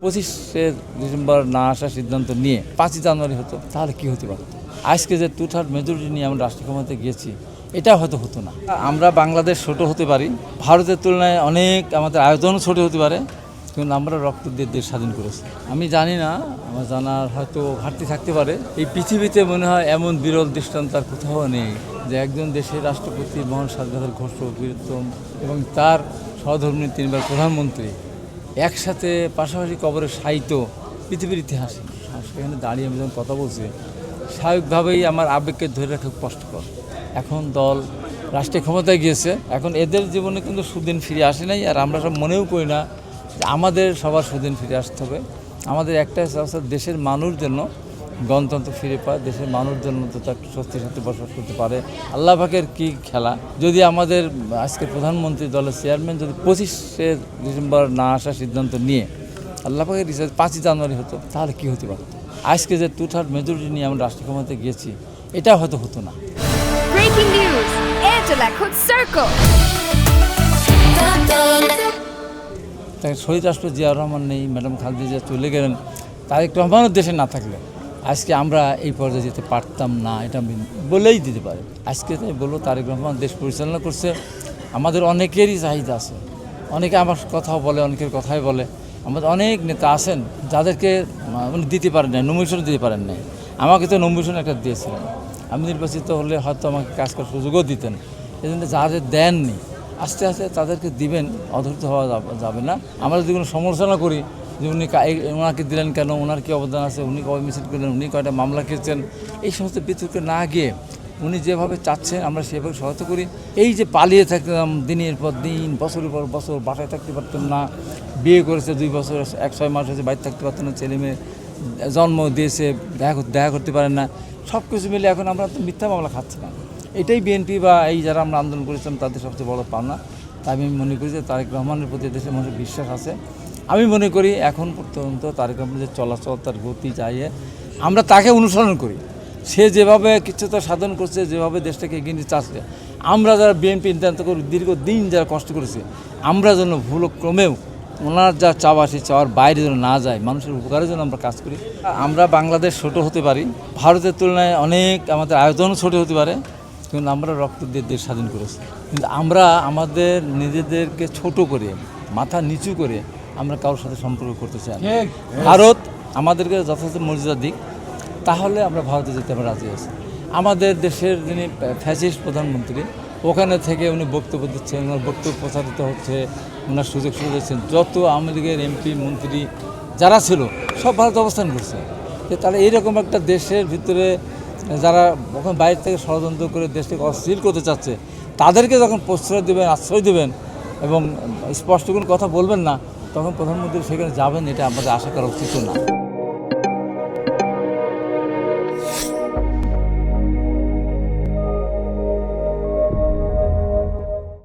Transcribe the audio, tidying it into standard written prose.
25শে December না আসার সিদ্ধান্ত নিয়ে 5ই জানুয়ারি হতো, তাহলে কি হতে পারত? আজকে যে 2/3 মেজরিটি নিয়ে আমরা রাষ্ট্র ক্ষমতায় গিয়েছি, এটা হয়তো হতো না। আমরা বাংলাদেশ ছোট হতে পারি, ভারতের তুলনায় অনেক আমাদের আয়তনও ছোট হতে পারে, কিন্তু আমরা রক্ত দিয়ে দেশ স্বাধীন করেছি। আমি জানি না, আমার জানার হয়তো ঘাটতি থাকতে পারে। এই পৃথিবীতে মনে হয় এমন বিরল দৃষ্টান্ত আর কোথাও নেই যে একজন দেশের রাষ্ট্রপতি, মহান স্বাধীনতার ঘোষক, বীরত্তম এবং তার সহধর্মী 3বার প্রধানমন্ত্রী একসাথে পাশাপাশি কবরে শায়িত পৃথিবীর ইতিহাসে। সেখানে দাঁড়িয়ে আমি যখন কথা বলছি, স্বাভাবিকভাবেই আমার আবেগকে ধরে রাখা খুব কষ্টকর। এখন দল রাষ্ট্রীয় ক্ষমতায় গিয়েছে, এখন এদের জীবনে কিন্তু সুদিন ফিরে আসে নাই, আর আমরা সব মনেও করি না যে আমাদের সবার সুদিন ফিরে আসতে হবে। আমাদের একটাই অবস্থা, দেশের মানুষ জন্য গণতন্ত্র ফিরে পায়, দেশের মানুষ জন্য তো তার স্বস্তির সাথে বসবাস করতে পারে। আল্লাহ পাকের কী খেলা, যদি আমাদের আজকের প্রধানমন্ত্রী দলের চেয়ারম্যান যদি 25শে ডিসেম্বর না আসার সিদ্ধান্ত নিয়ে আল্লাহ পাকের 5ই জানুয়ারি হতো, তাহলে কি হতে পারত? আজকে যে 2/3 মেজরিটি নিয়ে আমরা রাষ্ট্র ক্ষমতায় গিয়েছি, এটা হয়তো হতো না। ব্রেকিং নিউজ, এয়ারটেল এখন সার্কেল। তাই শহীদ রাষ্ট্র জিয়াউর রহমান নেই, ম্যাডাম খালেদা জিয়া চলে গেলেন, তারেক রহমানের দেশে না থাকলে আজকে আমরা এই পর্যায়ে যেতে পারতাম না, এটা আমি বলেই দিতে পারি। আজকে তাই বলবো, তারেক রহমান দেশ পরিচালনা করছে। আমাদের অনেকেরই চাহিদা আছে, অনেকে আমার কথাও বলে, অনেকের কথাই বলে। আমাদের অনেক নেতা আছেন যাদেরকে দিতে পারেন না, নমিনেশন দিতে পারেন নাই। আমাকে তো নমিনেশন একটা দিয়েছিলেন, আমি নির্বাচিত হলে হয়তো আমাকে কাজ করার সুযোগও দিতেন। এই জন্য যাদের দেননি, আস্তে আস্তে তাদেরকে দিবেন, অধৈর্য হওয়া যাবে না। আমরা যদি কোনো সমালোচনা করি যে উনি ওনাকে দিলেন কেন, ওনার কী অবদান আছে, উনি কবে মিছিল করলেন, উনি কয়টা মামলা খেয়েছেন, এই সমস্ত বিতর্কে না গিয়ে উনি যেভাবে চাচ্ছেন আমরা সেভাবে সহায়তা করি। এই যে পালিয়ে থাকতাম দিনের পর দিন, বছরের পর বছর, বাসায় থাকতে পারতাম না, বিয়ে করেছে 2 বছর 1-6 মাস হয়েছে, বাইরে থাকতে পারতাম না, ছেলে মেয়ে জন্ম দিয়েছে, দেখা করতে পারেন না, সব কিছু মিলে এখন আমরা তো মিথ্যা মামলা খাচ্ছি না। এটাই বিএনপি বা এই যারা আমরা আন্দোলন করেছিলাম তাদের সবচেয়ে বড় পাওনা। তাই আমি মনে করি যে তারেক রহমানের প্রতি দেশের মানুষের বিশ্বাস আছে। আমি মনে করি এখন পর্যন্ত তারেক রহমানের যে চলাচল, তার গতি চাইয়ে আমরা তাকে অনুসরণ করি। সে যেভাবে কিছুটা সাধন করছে, যেভাবে দেশটাকে এগিয়ে নিয়ে চাচ্ছে, আমরা যারা বিএনপি ইন্টান্ত করি, দীর্ঘদিন যারা কষ্ট করেছে, আমরা যেন ভুলক্রমেও ওনার যা চাওয়া, সেই চাওয়ার বাইরে যেন না যায়, মানুষের উপকারের জন্য আমরা কাজ করি। আমরা বাংলাদেশ ছোট হতে পারি, ভারতের তুলনায় অনেক আমাদের আয়তনও ছোট হতে পারে, কিন্তু আমরা রক্ত দিয়ে দেশ স্বাধীন করেছি। কিন্তু আমরা আমাদের নিজেদেরকে ছোট করে, মাথা নিচু করে আমরা কারোর সাথে সম্পর্ক করতে চাই। ভারত আমাদেরকে যথাযথ মর্যাদা দিক, তাহলে আমরা ভারতে যেতে আমরা রাজি আছি। আমাদের দেশের যিনি ফ্যাসিস্ট প্রধানমন্ত্রী, ওখানে থেকে উনি বক্তব্য দিচ্ছেন, ওনার বক্তব্য প্রচারিত হচ্ছে, ওনার সুযোগ দিচ্ছেন। যত আওয়ামী লীগের এমপি মন্ত্রী যারা ছিল সব ভারতে অবস্থান করছে। যে তাহলে এইরকম একটা দেশের ভিতরে যারা ওখানে বাইরে থেকে ষড়যন্ত্র করে দেশটাকে অস্থির করতে চাচ্ছে, তাদেরকে যখন প্রশ্রয় দেবেন, আশ্রয় দেবেন এবং স্পষ্ট কোনো কথা বলবেন না, তখন প্রধানমন্ত্রী সেখানে যাবেন, এটা আমাদের আশা করা উচিত না।